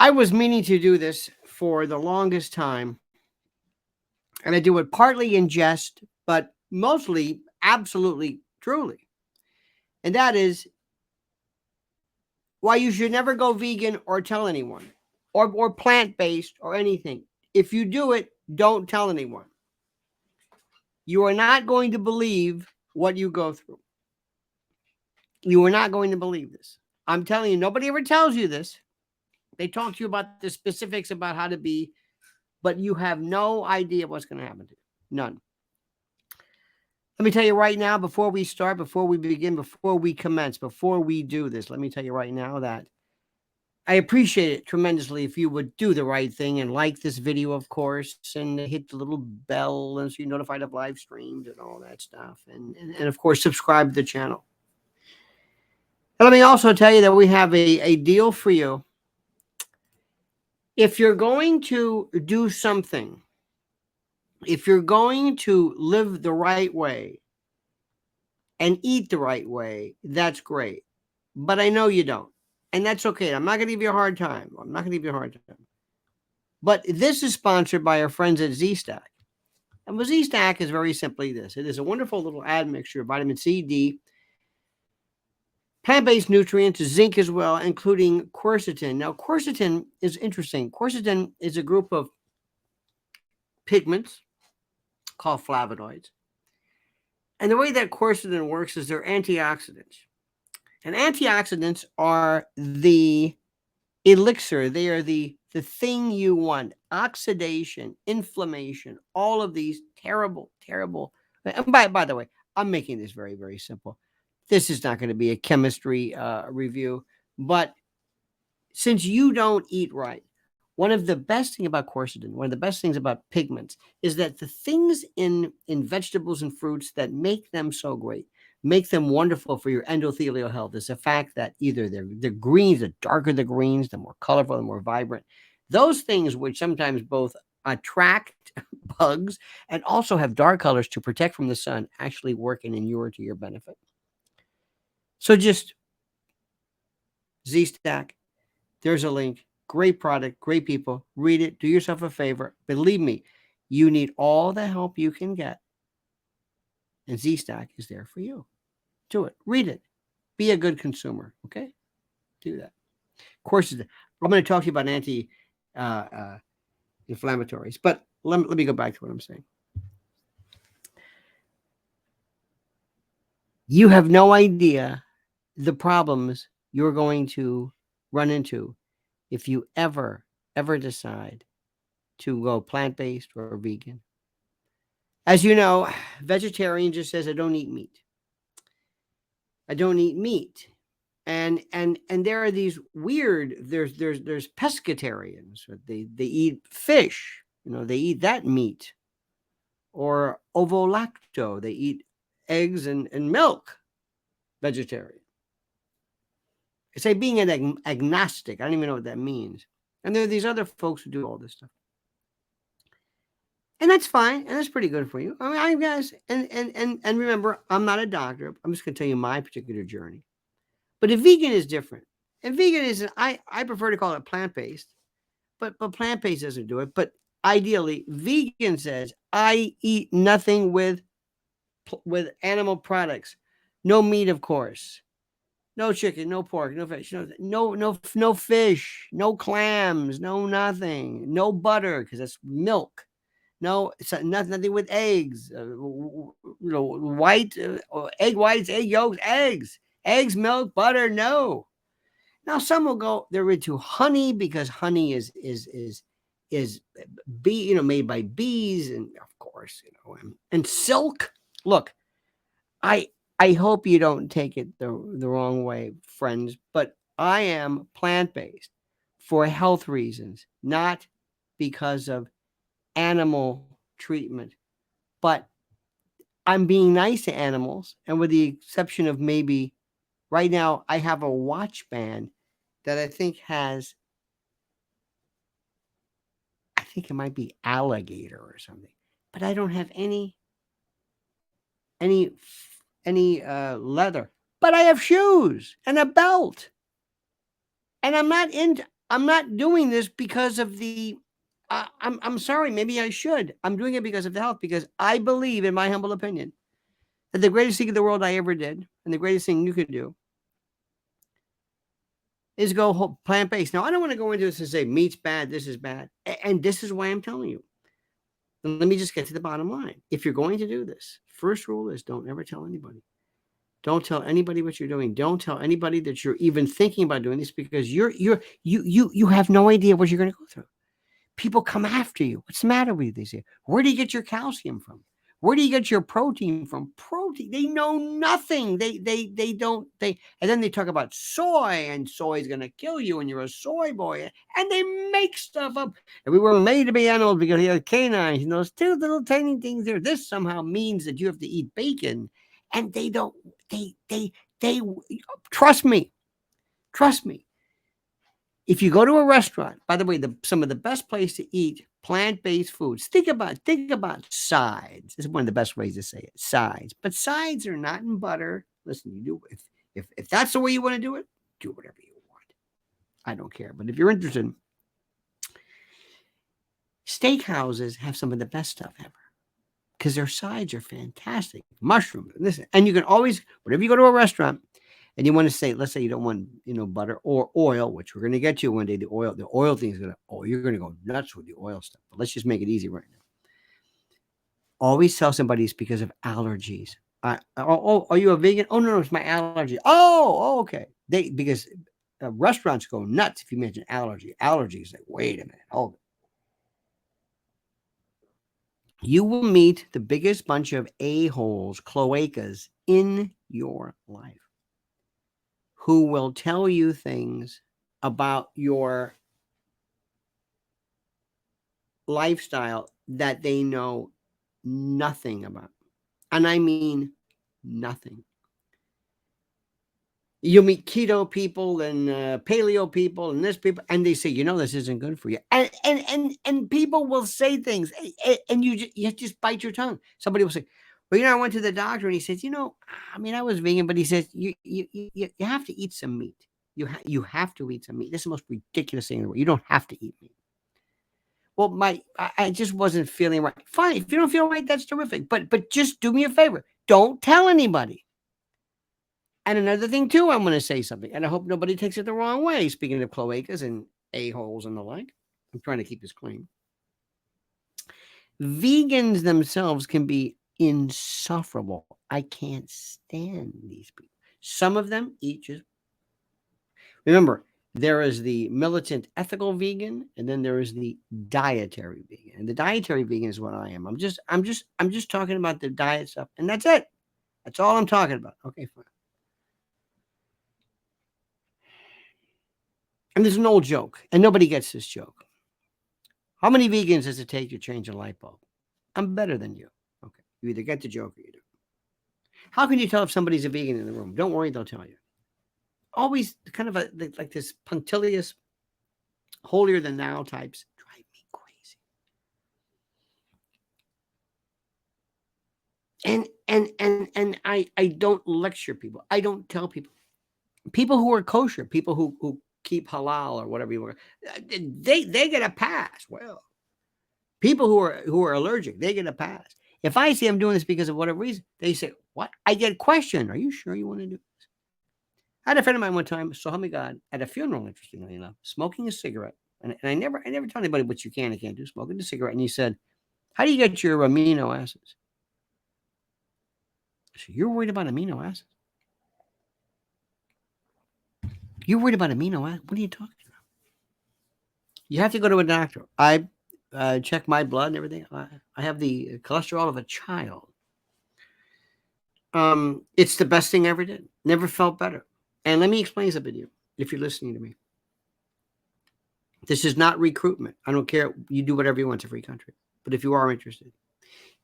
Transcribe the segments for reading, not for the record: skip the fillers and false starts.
I was meaning to do this for the longest time, and I do it partly in jest, but mostly absolutely truly. And that is why you should never go vegan or tell anyone, or plant-based or anything. If you do it, don't tell anyone. You are not going to believe what you go through. You are not going to believe this. I'm telling you, nobody ever tells you this. They talk to you about the specifics about how to be, but you have no idea what's going to happen to you. None. Let me tell you right now, before we start, before we begin, before we commence, before we do this, let me tell you right now that I appreciate it tremendously if you would do the right thing and like this video, of course, and hit the little bell and so you're notified of live streams and all that stuff. And of course, subscribe to the channel. And let me also tell you that we have a deal for you. If you're going to do something, if you're going to live the right way and eat the right way, that's great. But I know you don't. And that's okay. I'm not going to give you a hard time. I'm not going to give you a hard time. But this is sponsored by our friends at ZStack. And what ZStack is very simply this. It is a wonderful little admixture of vitamin C, D, plant-based nutrients, zinc as well, including quercetin. Now, quercetin is interesting. Quercetin is a group of pigments called flavonoids. And the way that quercetin works is they're antioxidants. And antioxidants are the elixir. They are the thing you want. Oxidation, inflammation, all of these terrible. And by the way, I'm making this very, very simple. This is not going to be a chemistry review. But since you don't eat right, one of the best things about quercetin, one of the best things about pigments is that the things in vegetables and fruits that make them so great, make them wonderful for your endothelial health, is the fact that either they're greens, the darker the greens, the more colorful, the more vibrant. Those things which sometimes both attract bugs and also have dark colors to protect from the sun actually work and inure to your benefit. So just ZStack, there's a link. Great product, great people. Read it. Do yourself a favor. Believe me, you need all the help you can get. And ZStack is there for you. Do it. Read it. Be a good consumer. Okay? Do that. Of course, I'm going to talk to you about anti-inflammatories. But let me go back to what I'm saying. You have no idea the problems you're going to run into if you ever decide to go plant-based or vegan. As you know, vegetarian just says I don't eat meat. I don't eat meat. And there are these weird, there's pescatarians. They eat fish, they eat that meat. Or ovolacto, they eat eggs and milk, vegetarian. It's like being an agnostic. I don't even know what that means. And there are these other folks who do all this stuff. And that's fine. And that's pretty good for you. I mean, guys, and remember, I'm not a doctor. I'm just going to tell you my particular journey. But a vegan is different. And vegan is, I prefer to call it plant-based. But plant-based doesn't do it. But ideally, vegan says, I eat nothing with animal products. No meat, of course. No chicken, no pork, no fish, no fish, no clams, no nothing, no butter because that's milk. No, it's nothing with eggs. White egg whites, egg yolks, eggs, milk, butter. No. Now some will go. They're into honey because honey is bee, made by bees, and of course, and silk. Look, I hope you don't take it the wrong way, friends, but I am plant-based for health reasons, not because of animal treatment. But I'm being nice to animals, and with the exception of maybe right now, I have a watch band that I think it might be alligator or something, but I don't have any leather, but I have shoes and a belt. And I'm not into, I'm not doing this because of the. I'm sorry. Maybe I should. I'm doing it because of the health. Because I believe, in my humble opinion, that the greatest thing in the world I ever did, and the greatest thing you could do, is go plant based. Now, I don't want to go into this and say meat's bad. This is bad, and this is why I'm telling you. And let me just get to the bottom line. If you're going to do this, first rule is don't ever tell anybody. Don't tell anybody what you're doing. Don't tell anybody that you're even thinking about doing this because you have no idea what you're going to go through. People come after you. What's the matter with you? They say, where do you get your calcium from? Where do you get your protein from? Protein. They know nothing. They don't. And then they talk about soy, and soy is going to kill you, and you're a soy boy. And they make stuff up. And we were made to be animals because he had canines and those two little tiny things there. This somehow means that you have to eat bacon. And they don't. They trust me. Trust me. If you go to a restaurant, by the way, some of the best place to eat plant-based foods. Think about sides. This is one of the best ways to say it. Sides, but sides are not in butter. Listen, you do if that's the way you want to do whatever you want. I don't care. But if you're interested, steakhouses have some of the best stuff ever because their sides are fantastic. Mushrooms, listen, and you can always whenever you go to a restaurant. And you want to say, let's say you don't want, butter or oil, which we're going to get to one day. The oil thing is going to, you're going to go nuts with the oil stuff. But let's just make it easy right now. Always tell somebody it's because of allergies. Are you a vegan? Oh, no, it's my allergy. Oh, okay. Because restaurants go nuts if you mention allergy. Allergies, like, wait a minute. Hold it. You will meet the biggest bunch of a-holes, cloacas in your life, who will tell you things about your lifestyle that they know nothing about. And I mean nothing. You'll meet keto people and paleo people and this people, and they say, this isn't good for you. And people will say things, and you just bite your tongue. Somebody will say, well, I went to the doctor and he says, I was vegan, but he says, you have to eat some meat. You have to eat some meat. This is the most ridiculous thing in the world. You don't have to eat meat. Well, I just wasn't feeling right. Fine, if you don't feel right, that's terrific. But just do me a favor. Don't tell anybody. And another thing, too, I'm going to say something, and I hope nobody takes it the wrong way. Speaking of cloacas and a-holes and the like, I'm trying to keep this clean. Vegans themselves can be insufferable. I can't stand these people. Some of them eat just. Remember, there is the militant ethical vegan, and then there is the dietary vegan. And the dietary vegan is what I am. I'm just talking about the diet stuff, and that's it. That's all I'm talking about. Okay, fine. And there's an old joke, and nobody gets this joke. How many vegans does it take to change a light bulb? I'm better than you. Okay, you either get the joke or you do. How can you tell if somebody's a vegan in the room? Don't worry, they'll tell you. Always kind of like this punctilious, holier than thou types drive me crazy. And I don't lecture people. I don't tell people. People who are kosher, people who keep halal or whatever you want, they get a pass. Well, people who are allergic, they get a pass. If I say I'm doing this because of whatever reason, they say, what? I get questioned. Are you sure you want to do this? I had a friend of mine one time, so help me God, at a funeral, interestingly enough, smoking a cigarette. And I never tell anybody what you can and can't do, smoking a cigarette. And he said, how do you get your amino acids? I said, you're worried about amino acids? You're worried about amino acids? What are you talking about? You have to go to a doctor. I check my blood and everything. I have the cholesterol of a child. It's the best thing I ever did. Never felt better. And let me explain something to you, if you're listening to me. This is not recruitment. I don't care. You do whatever you want. It's a free country. But if you are interested,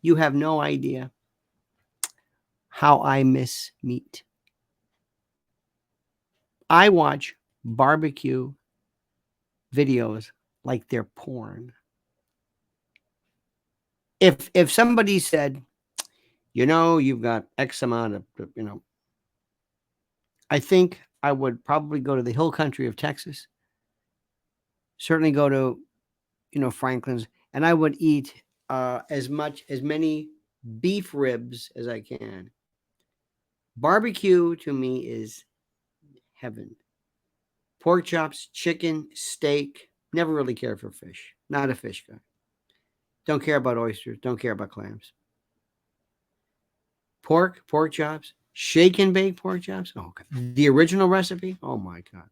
you have no idea how I miss meat. I watch barbecue videos like they're porn. If somebody said, you've got X amount of, I think I would probably go to the hill country of Texas Certainly go to, Franklin's, and I would eat as many beef ribs as I can. Barbecue to me is heaven. Pork chops, chicken, steak. Never really cared for fish. Not a fish guy. Don't care about oysters. Don't care about clams. Pork chops, shake and bake pork chops. Oh, God. The original recipe. Oh my God.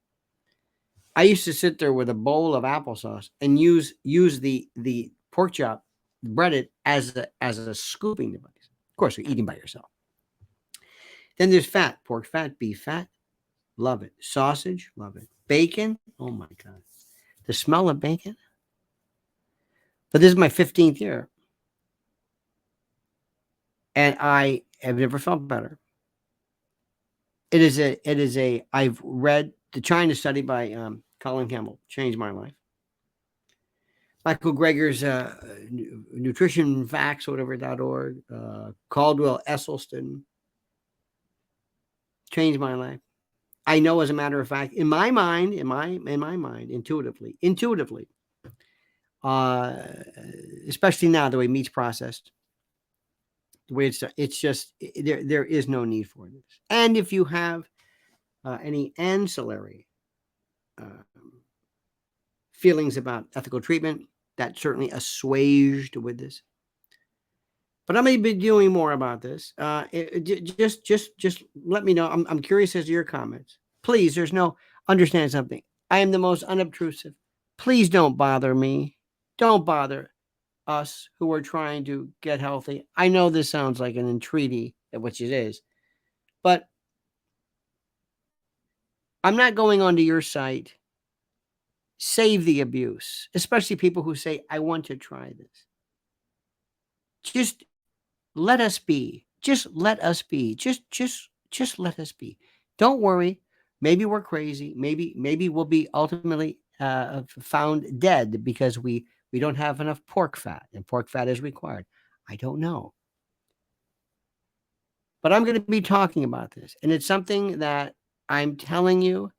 I used to sit there with a bowl of applesauce and use the pork chop, bread it as a scooping device. Of course, you're eating by yourself. Then there's fat, pork fat, beef fat. Love it. Sausage, love it. Bacon. Oh my God. The smell of bacon. But this is my 15th year. And I have never felt better. I've read the China study by Colin Campbell, changed my life. Michael Greger's nutrition facts, whatever.org, Caldwell Esselstyn, changed my life. I know, as a matter of fact, in my mind, intuitively, especially now, the way meat's processed, the way it's just there is no need for this. And if you have any ancillary feelings about ethical treatment, that certainly assuaged with this. But I'm going to be doing more about this. Just let me know. I'm curious as to your comments. Please, understand something. I am the most unobtrusive. Please don't bother me. Don't bother us who are trying to get healthy. I know this sounds like an entreaty, which it is, but I'm not going onto your site. Save the abuse, especially people who say, I want to try this. Just let us be. Just let us be. Just let us be. Don't worry. Maybe we're crazy. Maybe we'll be ultimately found dead because we don't have enough pork fat, and pork fat is required. I don't know. But I'm going to be talking about this, and it's something that I'm telling you.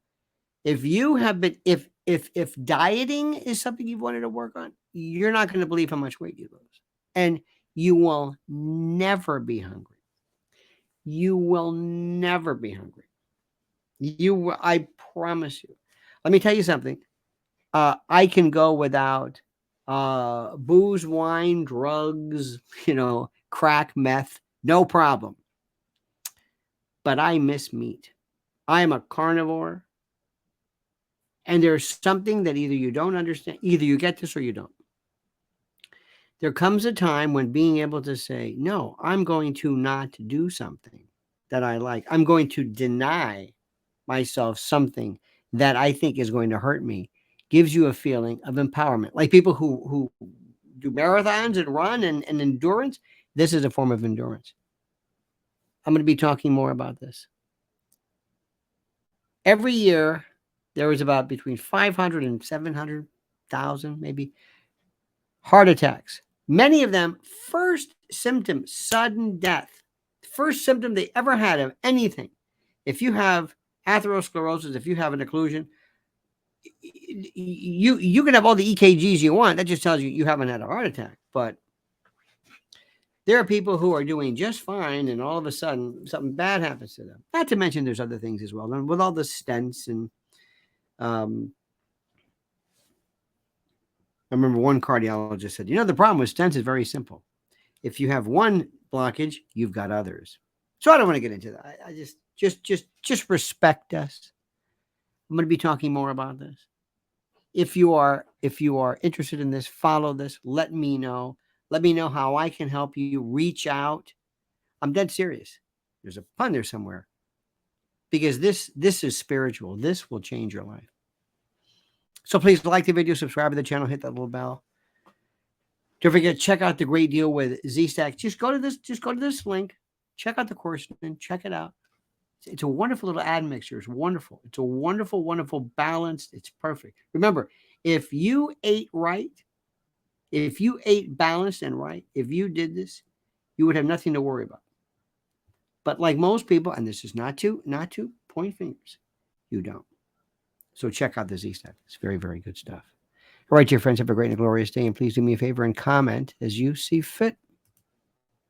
If you have been, if dieting is something you've wanted to work on, you're not going to believe how much weight you lose, and you will never be hungry. You will never be hungry. I promise you. Let me tell you something. I can go without booze, wine, drugs, crack, meth, no problem. But I miss meat. I am a carnivore. And there's something that either you don't understand, either you get this or you don't. There comes a time when being able to say, no, I'm going to not do something that I like. I'm going to deny myself something that I think is going to hurt me, gives you a feeling of empowerment. Like people who do marathons and run and endurance, this is a form of endurance. I'm going to be talking more about this. Every year, there is about between 500 and 700,000, maybe, heart attacks. Many of them, first symptom, sudden death. First symptom they ever had of anything. If you have atherosclerosis, if you have an occlusion, you can have all the EKGs you want. That just tells you haven't had a heart attack. But there are people who are doing just fine, and all of a sudden something bad happens to them. Not to mention there's other things as well. And with all the stents and I remember one cardiologist said, the problem with stents is very simple. If you have one blockage, you've got others. So I don't want to get into that. I just respect us. I'm going to be talking more about this. If you are interested in this, follow this. Let me know. Let me know how I can help you. Reach out. I'm dead serious. There's a pun there somewhere. Because this is spiritual. This will change your life. So please like the video, subscribe to the channel, hit that little bell. Don't forget, check out the great deal with ZStack. Just go to this link. Check out the course and check it out. It's a wonderful little admixture. It's wonderful. It's a wonderful, wonderful balanced. It's perfect. Remember, if you ate right, if you ate balanced and right, if you did this, you would have nothing to worry about. But like most people, and this is not to point fingers, you don't. So check out the ZStack. It's very, very good stuff. All right, dear friends, have a great and glorious day. And please do me a favor and comment as you see fit.